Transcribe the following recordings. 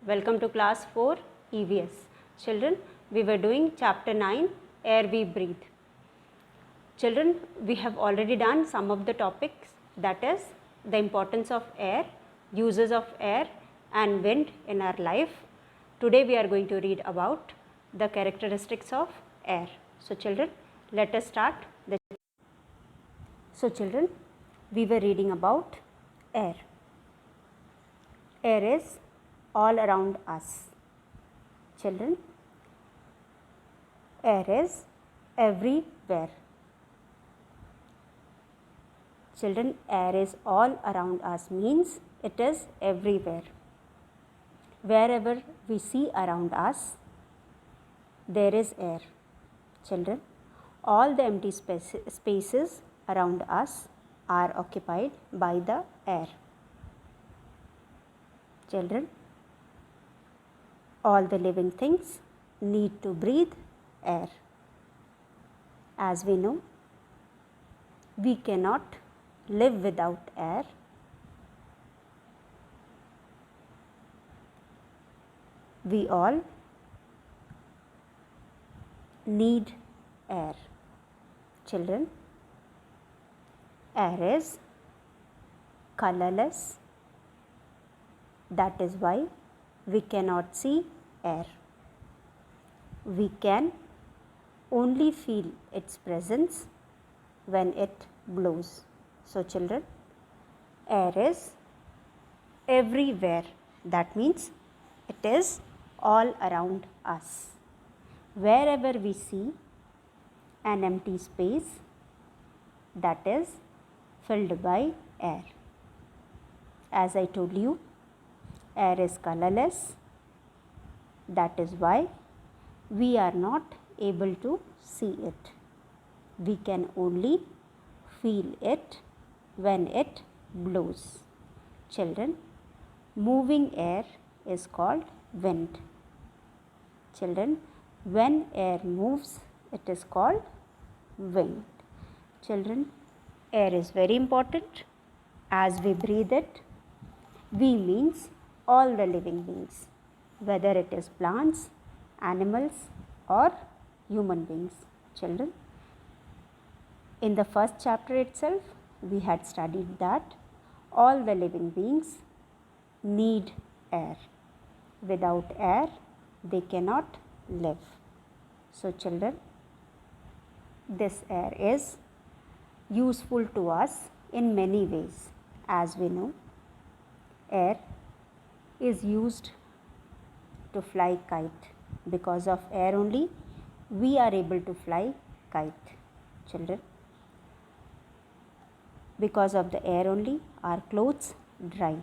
Welcome to class 4 EVS. Children, we were doing chapter 9 air we breathe. Children, we have already done some of the topics, that is the importance of air, uses of air and wind in our life. Today we are going to read about the characteristics of air. So children, let us start. So children, we were reading about air. Air is all around us. Children, air is everywhere. Children, air is all around us means it is everywhere. Wherever we see around us, there is air. Children, all the empty spaces around us are occupied by the air. Children, all the living things need to breathe air. As we know, we cannot live without air. We all need air. Children, air is colorless. That is why we cannot see air. We can only feel its presence when it blows. So children, air is everywhere. That means it is all around us. Wherever we see an empty space, that is filled by air. As I told you, air is colorless. That is why we are not able to see it. We can only feel it when it blows. Children, moving air is called wind. Children, when air moves, it is called wind. Children, air is very important. As we breathe it, we means all the living beings, whether it is plants, animals or human beings. Children, in the first chapter itself, we had studied that all the living beings need air. Without air, they cannot live. So children, this air is useful to us in many ways. As we know, air is used to fly kite. Because of air only, we are able to fly kite. Children, because of the air only, our clothes dry.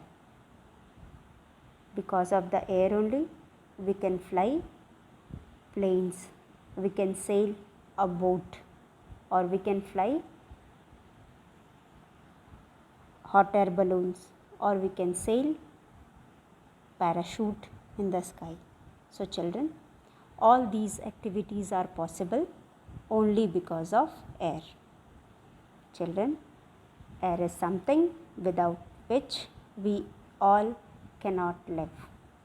Because of the air only, we can fly planes, we can sail a boat, or we can fly hot air balloons, or we can sail parachute in the sky. So children, all these activities are possible only because of air. Children, air is something without which we all cannot live.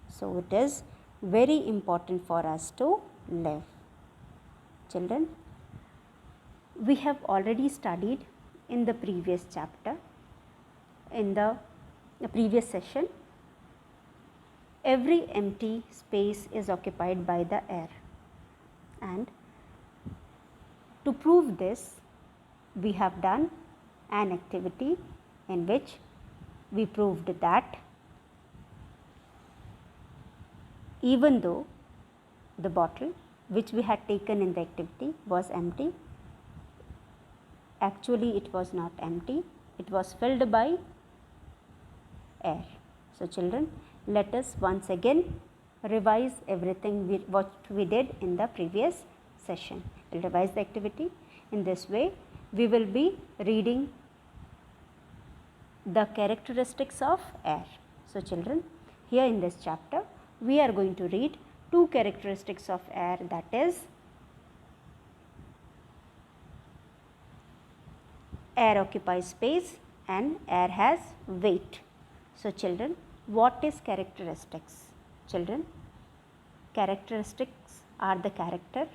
So it is very important for us to live. Children, we have already studied in the previous chapter, in the previous session, every empty space is occupied by the air. And to prove this, we have done an activity in which we proved that even though the bottle which we had taken in the activity was empty, actually it was not empty, it was filled by air. So children, let us once again revise everything what we did in the previous session. We will revise the activity. In this way, we will be reading the characteristics of air. So children, here in this chapter, we are going to read two characteristics of air, that is air occupies space and air has weight. So children, what is characteristics? Children, characteristics are the character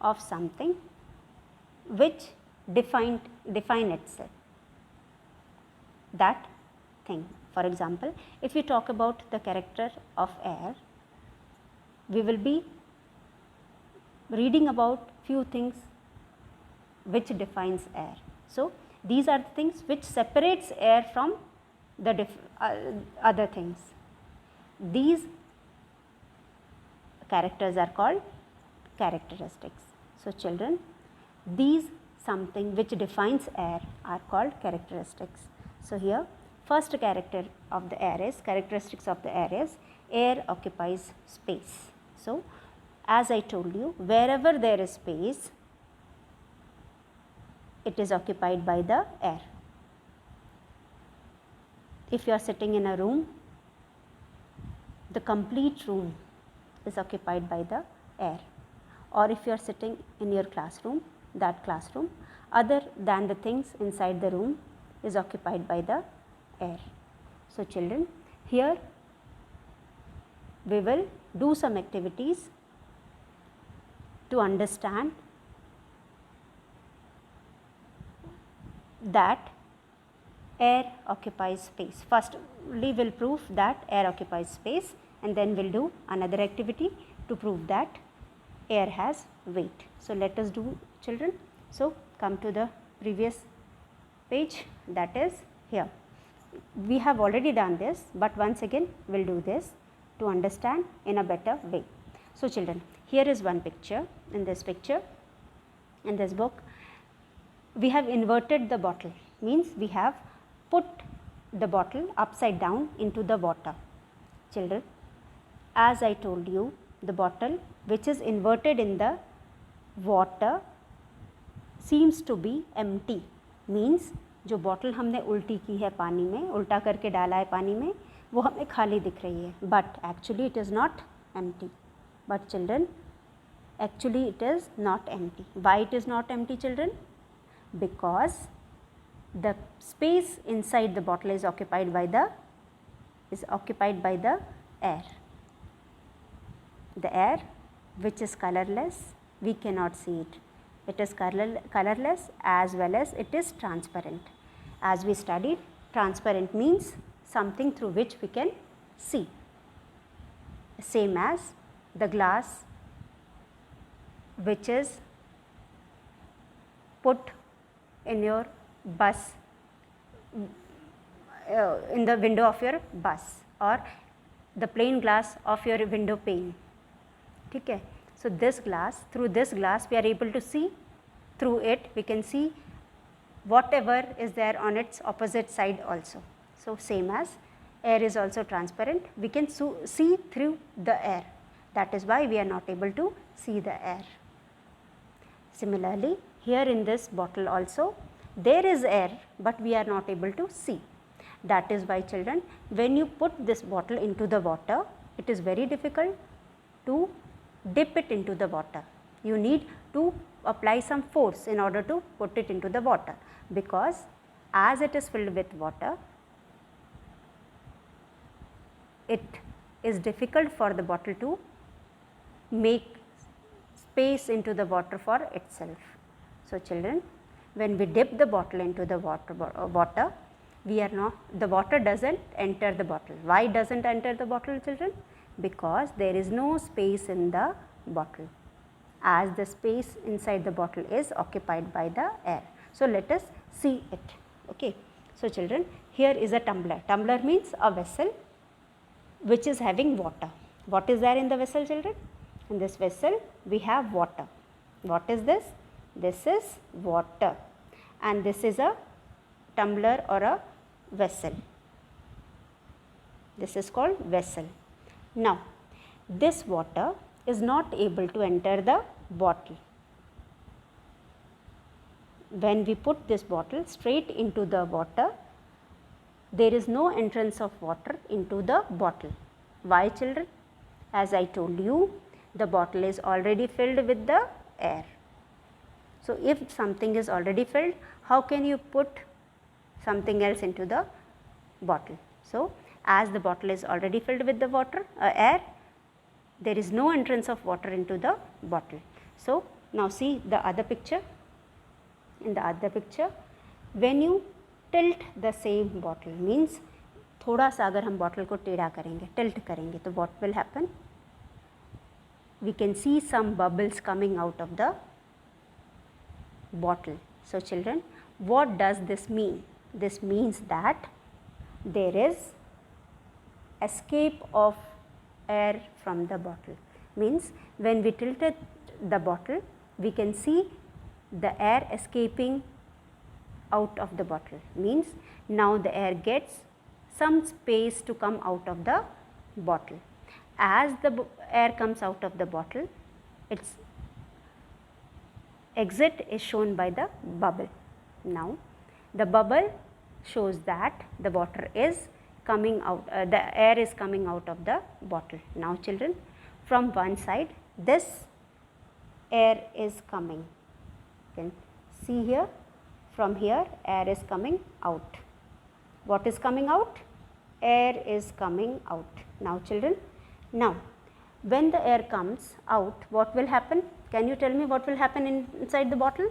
of something which define itself, that thing. For example, if we talk about the character of air, we will be reading about few things which defines air. So these are the things which separates air from the other things. These characters are called characteristics. So children, these something which defines air are called characteristics. So here first character of the air is, characteristics of the air is, air occupies space. So as I told you, wherever there is space, it is occupied by the air. If you are sitting in a room, the complete room is occupied by the air. Or if you are sitting in your classroom, that classroom, other than the things inside the room, is occupied by the air. So children, here we will do some activities to understand that air occupies space. First we will prove that air occupies space, and then we will do another activity to prove that air has weight. So let us do, children. So come to the previous page, that is here. We have already done this, but once again we will do this to understand in a better way. So children, here is one picture. In this picture, in this book, we have inverted the bottle, means we have put the bottle upside down into the water. Children, as I told you, the bottle which is inverted in the water seems to be empty, means जो bottle हमने उल्टी की है पानी में, उल्टा करके डाला है पानी में, वो हमें खाली दिख रही है, but actually it is not empty. But children, actually it is not empty. Why it is not empty, children? Because the space inside the bottle is occupied by the air. The air which is colorless, we cannot see it. It is colorless as well as it is transparent. As we studied, transparent means something through which we can see. Same as the glass which is put in your bus, in the window of your bus, or the plain glass of your window pane. Okay. So this glass, through this glass we are able to see, through it we can see whatever is there on its opposite side also. So same as air is also transparent, we can see through the air. That is why we are not able to see the air. Similarly, here in this bottle also there is air, but we are not able to see. That is why, children, when you put this bottle into the water, it is very difficult to dip it into the water. You need to apply some force in order to put it into the water, because as it is filled with water, it is difficult for the bottle to make space into the water for itself. So children, when we dip the bottle into the water, the water doesn't enter the bottle. Why doesn't enter the bottle, children? Because there is no space in the bottle, as the space inside the bottle is occupied by the air. So let us see it. Okay. So children, here is a tumbler. Tumbler means a vessel which is having water. What is there in the vessel, children? In this vessel we have water. What is this? This is water, and this is a tumbler or a vessel. This is called vessel. Now this water is not able to enter the bottle. When we put this bottle straight into the water, there is no entrance of water into the bottle. Why, children? As I told you, the bottle is already filled with the air. So if something is already filled, how can you put something else into the bottle? So as the bottle is already filled with the water, air, There is no entrance of water into the bottle. So now see the other picture. In the other picture, when you tilt the same bottle, means थोड़ा सा अगर हम bottle को टेढ़ा करेंगे, tilt करेंगे, तो what will happen? We can see some bubbles coming out of the bottle. So children, what does this mean? This means that there is escape of air from the bottle. Means when we tilted the bottle, we can see the air escaping out of the bottle. Means now the air gets some space to come out of the bottle. As the air comes out of the bottle, its exit is shown by the bubble. Now the bubble shows that the water is coming out, the air is coming out of the bottle. Now children, from one side this air is coming. You can see here, from here air is coming out. What is coming out? Air is coming out. Now children, now when the air comes out, what will happen? Can you tell me what will happen inside the bottle?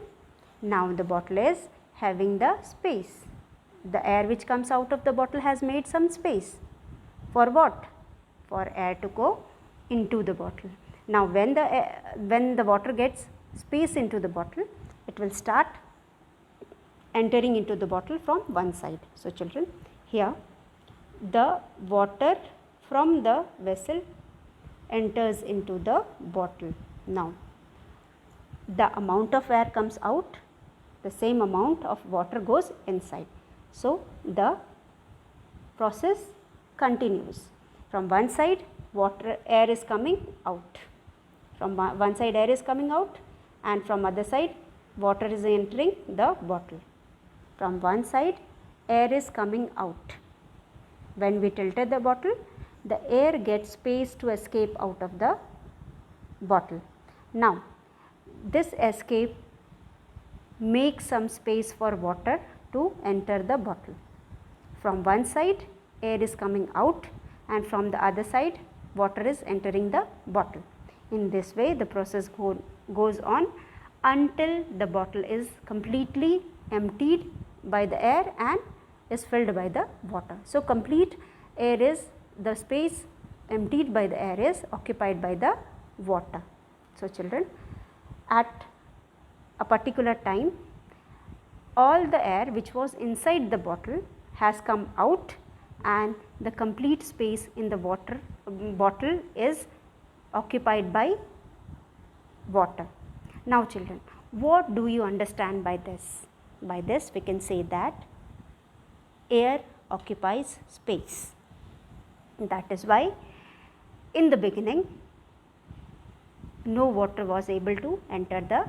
Now the bottle is having the space. The air which comes out of the bottle has made some space. For what? For air to go into the bottle. Now when the water gets space into the bottle, it will start entering into the bottle from one side. So children, here the water from the vessel enters into the bottle. Now the amount of air comes out, the same amount of water goes inside. So the process continues. From one side air is coming out. From one side air is coming out, and from other side water is entering the bottle. From one side air is coming out. When we tilted the bottle, the air gets space to escape out of the bottle. Now this escape makes some space for water to enter the bottle. From one side air is coming out, and from the other side water is entering the bottle. In this way the process goes on until the bottle is completely emptied by the air and is filled by the water. So complete air is, the space emptied by the air is occupied by the water. So children, at a particular time, all the air which was inside the bottle has come out, and the complete space in the bottle is occupied by water. Now children, what do you understand by this? By this we can say that air occupies space. That is why in the beginning no water was able to enter the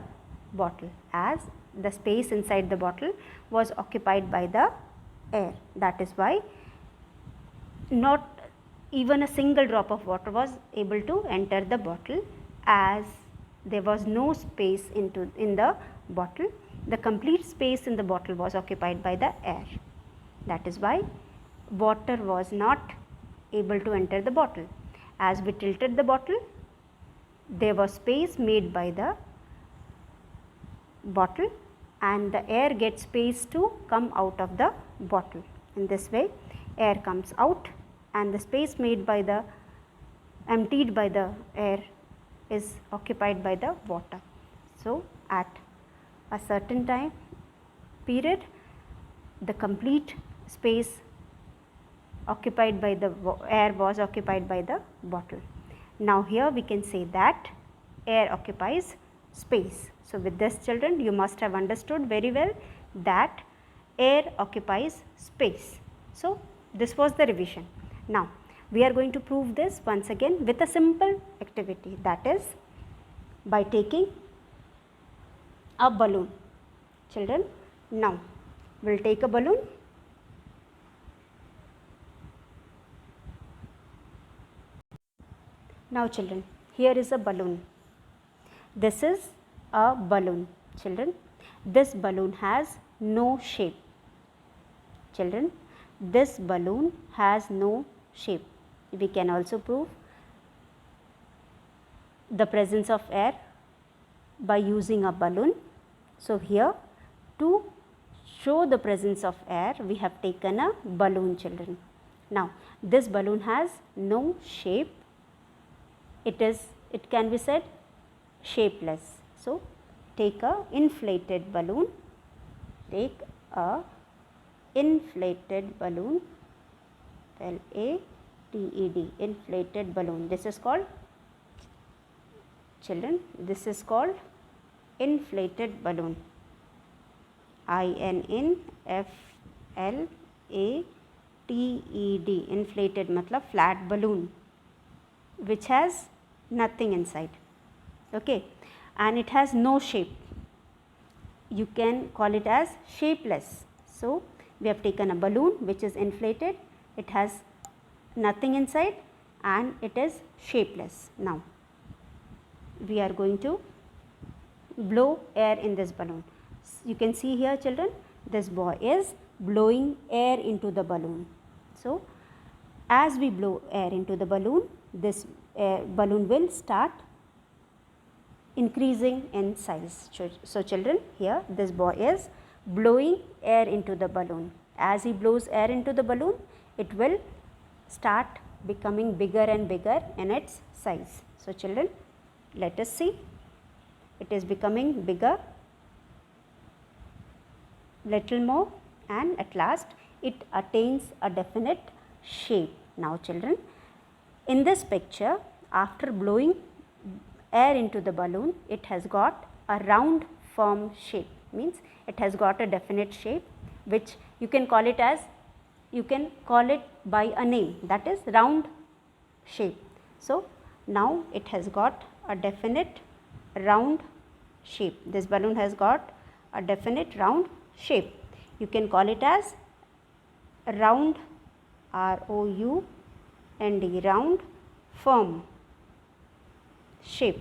bottle, as the space inside the bottle was occupied by the air. That is why not even a single drop of water was able to enter the bottle, as there was no space in the bottle. The complete space in the bottle was occupied by the air. That is why water was not able to enter the bottle. As we tilted the bottle, there was space made by the bottle, and the air gets space to come out of the bottle. In this way air comes out, and the space made by the emptied by the air is occupied by the water. So at a certain time period, the complete space occupied by the air was occupied by the bottle. Now here we can say that air occupies space. So with this children, you must have understood very well that air occupies space. So this was the revision. Now we are going to prove this once again with a simple activity, that is by taking a balloon. Children, now we will take a balloon. Now children, here is a balloon. This is a balloon. Children, this balloon has no shape. Children, this balloon has no shape. We can also prove the presence of air by using a balloon. So, here to show the presence of air, we have taken a balloon, children. Now, this balloon has no shape. It can be said shapeless. So, take a inflated balloon. Take a inflated balloon, L-A-T-E-D, inflated balloon. This is called, children, this is called inflated balloon. I-N-N-F-L-A-T-E-D, inflated matlab flat balloon which has nothing inside, okay, and it has no shape. You can call it as shapeless. So, we have taken a balloon which is inflated, it has nothing inside and it is shapeless. Now, we are going to blow air in this balloon. You can see here, children, this boy is blowing air into the balloon. So, as we blow air into the balloon, this balloon will start increasing in size. So, children, here this boy is blowing air into the balloon. As he blows air into the balloon, it will start becoming bigger and bigger in its size. So, children, let us see. It is becoming bigger, little more, and at last it attains a definite shape. Now, children, in this picture, after blowing air into the balloon, it has got a round firm shape, means it has got a definite shape which you can call it as, you can call it by a name, that is round shape. So, now it has got a definite round shape. This balloon has got a definite round shape. You can call it as round, R-O-U-N-D, round firm shape.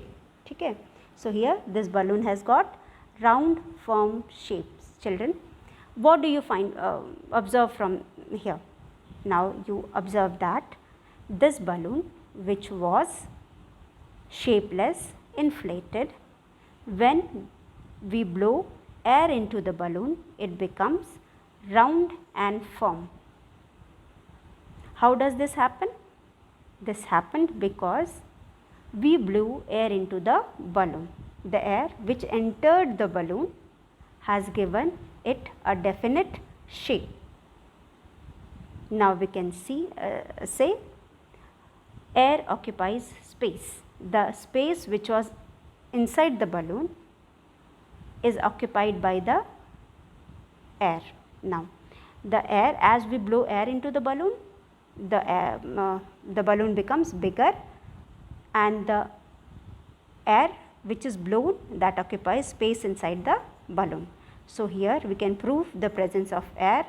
Okay. So, here this balloon has got round firm shapes. Children, what do you find, observe from here? Now, you observe that this balloon which was shapeless, inflated, when we blow air into the balloon, it becomes round and firm. How does this happen? This happened because we blew air into the balloon. The air which entered the balloon has given it a definite shape. Now, we can see, say air occupies space. The space which was inside the balloon is occupied by the air. Now, the air, as we blow air into the balloon, the balloon becomes bigger and the air which is blown, that occupies space inside the balloon. So, here we can prove the presence of air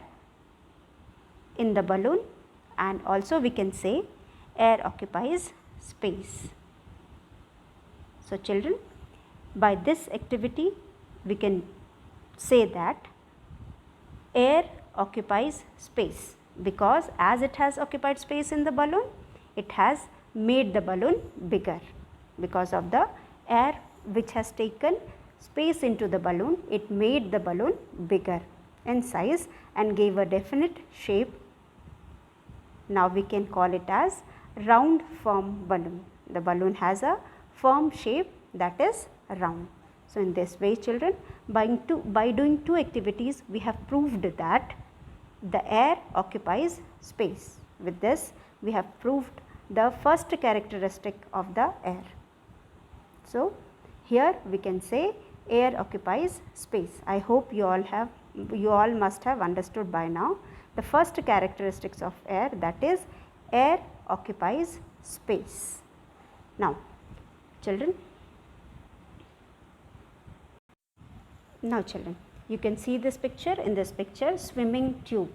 in the balloon, and also we can say air occupies space. So, children, by this activity we can say that air occupies space, because as it has occupied space in the balloon, it has made the balloon bigger. Because of the air which has taken space into the balloon, it made the balloon bigger in size and gave a definite shape. Now, we can call it as round firm balloon. The balloon has a firm shape, that is round. So, in this way, children, by doing two activities, we have proved that the air occupies space. With this, we have proved the first characteristic of the air. So, here we can say air occupies space. I hope you all must have understood by now the first characteristics of air, that is air occupies space. Now, children, you can see this picture. In this picture, swimming tube.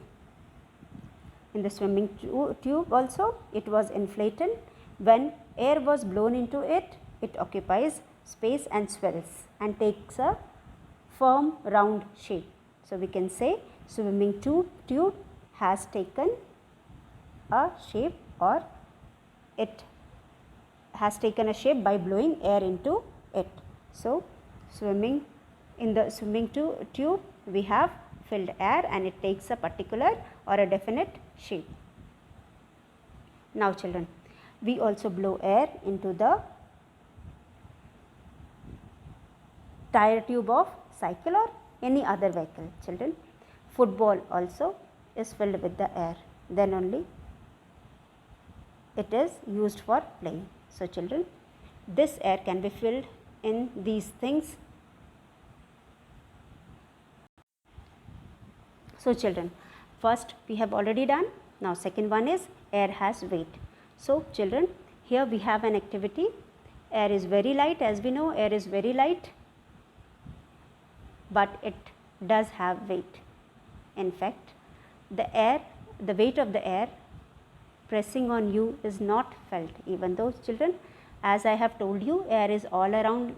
In the swimming tube also, it was inflated. When air was blown into it, it occupies space and swells and takes a firm round shape. So, we can say swimming tube has taken a shape, or it has taken a shape by blowing air into it. So, swimming in the swimming tube we have filled air and it takes a particular or a definite shape. Now children, we also blow air into the tire tube of cycle or any other vehicle. Children, football also is filled with the air, then only it is used for playing. So children, this air can be filled in these things. So children, first we have already done. Now second one is air has weight. So children, here we have an activity. Air is very light, as we know air is very light, but it does have weight. In fact, the weight of the air pressing on you is not felt, even though children, as I have told you, air is all around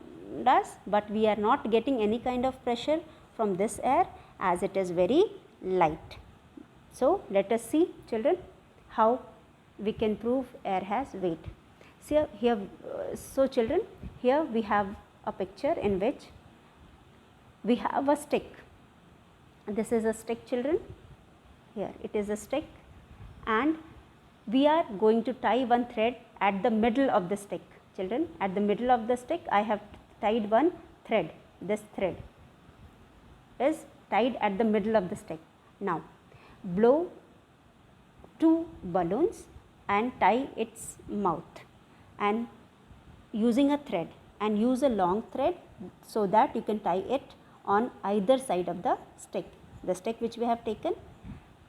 us, but we are not getting any kind of pressure from this air as it is very light. So let us see children how we can prove air has weight. See here, so children, here we have a picture in which we have a stick. This is a stick children, here it is a stick, and we are going to tie one thread at the middle of the stick. Children, at the middle of the stick I have tied one thread. This thread is tied at the middle of the stick. Now blow 2 balloons and tie its mouth, and using a thread, and use a long thread so that you can tie it on either side of the stick. The stick which we have taken,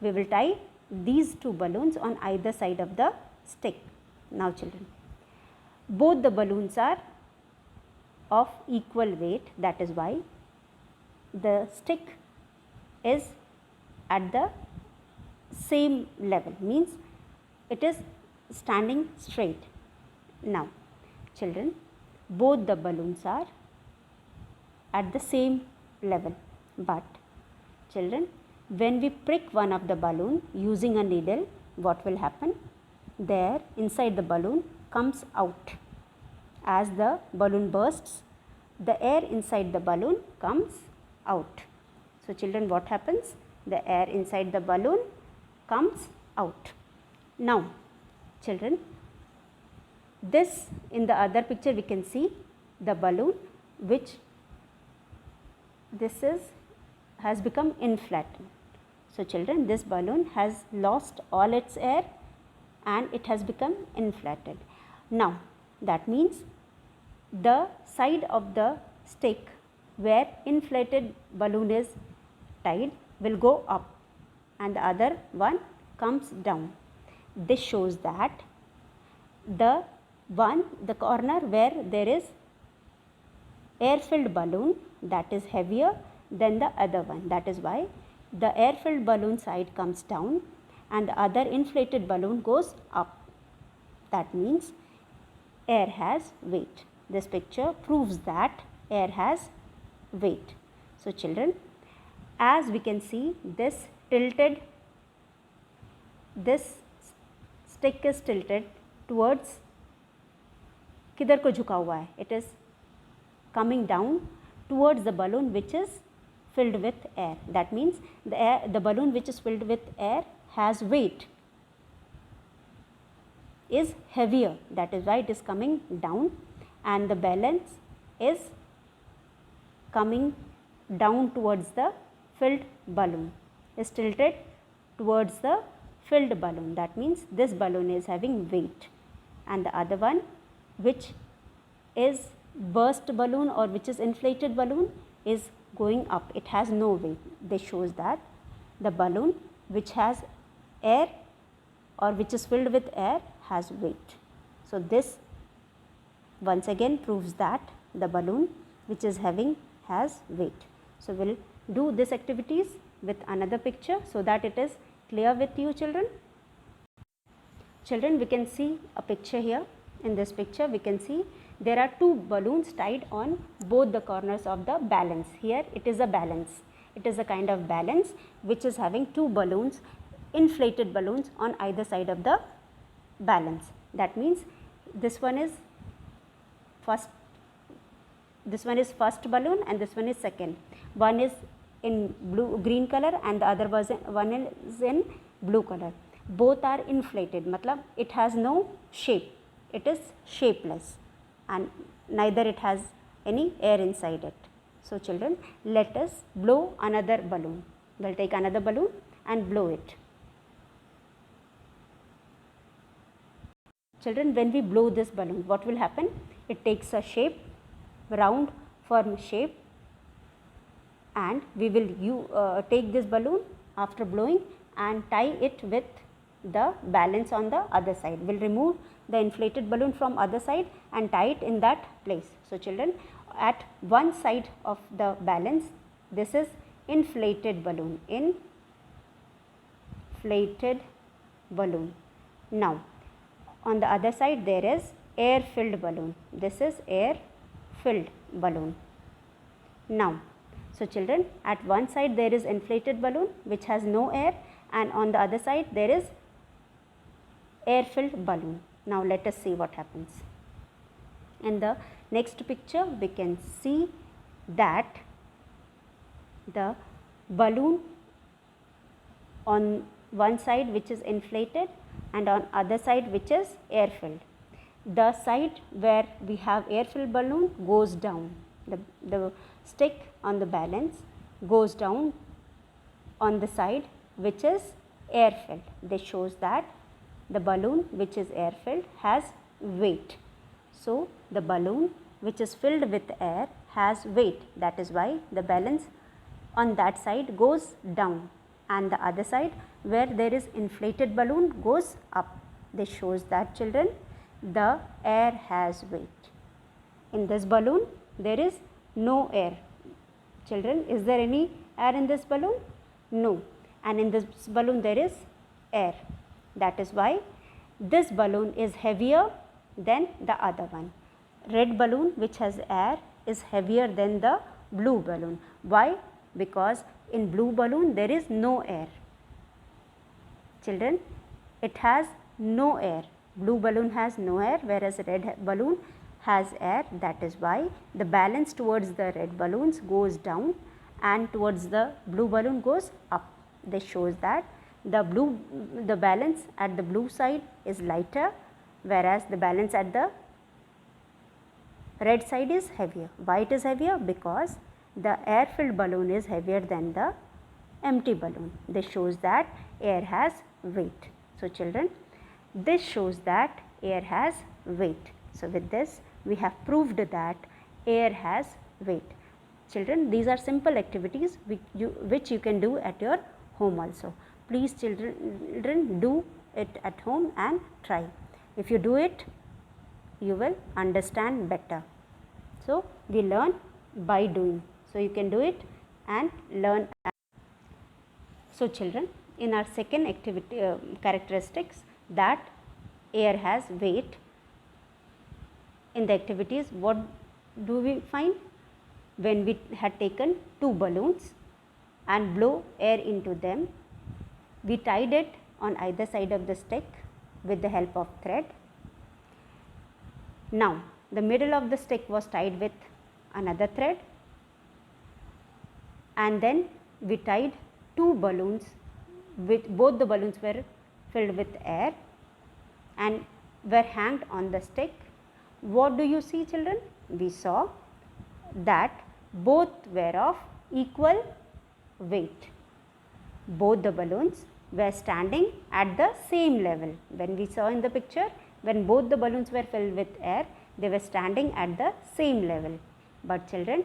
we will tie these 2 balloons on either side of the stick. Now children, both the balloons are of equal weight, that is why the stick is at the same level, means it is standing straight. Now children, both the balloons are at the same level, but children, when we prick one of the balloon using a needle, what will happen? There inside the balloon comes out. As the balloon bursts, the air inside the balloon comes out. So children, what happens? The air inside the balloon comes out. Now children, this in the other picture we can see the balloon which this is has become inflated. So children, this balloon has lost all its air and it has become inflated. Now that means the side of the stick where inflated balloon is tied will go up and the other one comes down. This shows that the corner where there is air filled balloon, that is heavier than the other one. That is why the air filled balloon side comes down and the other inflated balloon goes up. That means air has weight. This picture proves that air has weight. So children, as we can see, this stick is tilted towards, किधर को झुका हुआ है? It is coming down towards the balloon which is filled with air. That means the balloon which is filled with air has weight, is heavier. That is why it is coming down, and the balance is coming down towards the filled balloon, is tilted towards the filled balloon. That means this balloon is having weight, and the other one which is burst balloon or which is inflated balloon is going up. It has no weight. This shows that the balloon which has air or which is filled with air has weight. So this once again proves that the balloon which is having has weight. So we will do this activities with another picture so that it is clear with you children. Children, we can see a picture here. In this picture we can see there are 2 balloons tied on both the corners of the balance. Here it is a balance. It is a kind of balance which is having 2 balloons, inflated balloons on either side of the balance. That means this one is first, this one is first balloon and this one is second. One is in green color and the other one is in blue color. Both are inflated, matlab it has no shape, it is shapeless, and neither it has any air inside it. So children, let us blow another balloon. We will take another balloon and blow it. Children, when we blow this balloon, what will happen? It takes a shape, round firm shape, and we will take this balloon after blowing and tie it with the balance on the other side. We will remove the inflated balloon from other side and tie it in that place. So children, at one side of the balance, this is inflated balloon, inflated balloon. Now on the other side there is air filled balloon. This is air filled balloon. Now, so children, at one side there is inflated balloon which has no air, and on the other side there is air filled balloon. Now let us see what happens. In the next picture we can see that the balloon on one side which is inflated and on other side which is air filled. The side where we have air filled balloon goes down, the stick on the balance goes down on the side which is air filled. This shows that the balloon which is air filled has weight. So the balloon which is filled with air has weight, that is why the balance on that side goes down, and the other side where there is inflated balloon goes up. This shows that children, the air has weight. In this balloon there is no air. Children, is there any air in this balloon? No. And in this balloon there is air. That is why this balloon is heavier than the other one. Red balloon which has air is heavier than the blue balloon. Why? Because in blue balloon there is no air. Children, it has no air. Blue balloon has no air, whereas red balloon has air. That is why the balance towards the red balloons goes down and towards the blue balloon goes up. This shows that the balance at the blue side is lighter, whereas the balance at the red side is heavier. Why it is heavier? Because the air filled balloon is heavier than the empty balloon. This shows that air has weight. So children, this shows that air has weight. So with this we have proved that air has weight. Children, these are simple activities which you can do at your home also. Please children, do it at home and try. If you do it, you will understand better. So we learn by doing. So you can do it and learn. So children, in our second activity characteristics, that air has weight, in the activities what do we find? When we had taken two balloons and blow air into them, we tied it on either side of the stick with the help of thread. Now the middle of the stick was tied with another thread, and then we tied two balloons, with both the balloons were filled with air and were hanged on the stick. What do you see, children? We saw that both were of equal weight. Both the balloons were standing at the same level. When we saw in the picture, when both the balloons were filled with air, they were standing at the same level. But children,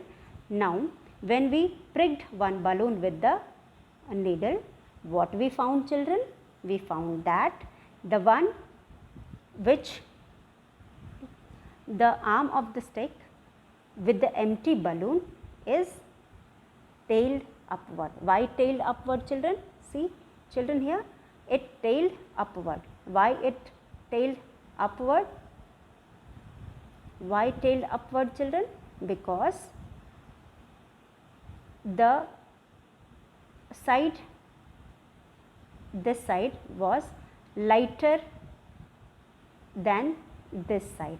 now when we pricked one balloon with the needle, what we found, children? We found that the one which the arm of the stick with the empty balloon is tailed upward. Why tailed upward, children? See, children, here it tailed upward. Why it tailed upward? Why tailed upward, children? Because the side, this side was lighter than this side.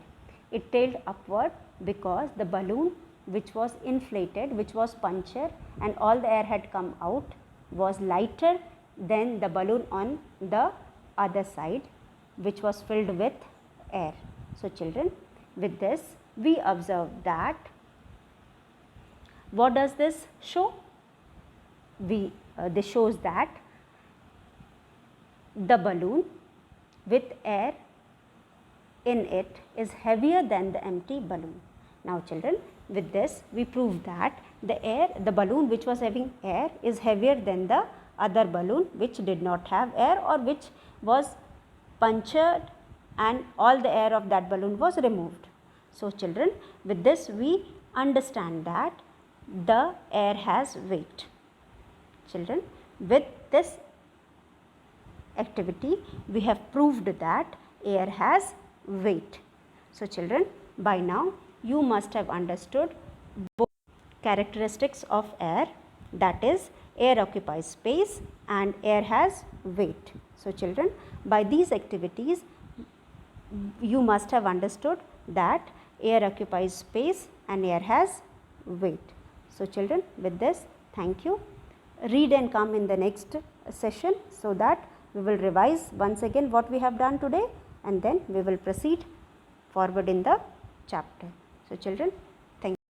it tailed upward because the balloon which was inflated, which was punctured and all the air had come out, was lighter than the balloon on the other side, which was filled with air. So children, with this we observe that what does this show? This shows that the balloon with air in it is heavier than the empty balloon. Now children, with this we prove that the balloon which was having air is heavier than the other balloon which did not have air, or which was punctured and all the air of that balloon was removed. So children, with this we understand that the air has weight. Children, with this activity we have proved that air has weight. So children, by now you must have understood both characteristics of air, that is, air occupies space and air has weight. So children, by these activities you must have understood that air occupies space and air has weight. So children, with this, thank you. Read and come in the next session so that we will revise once again what we have done today, and then we will proceed forward in the chapter. So children, thank you.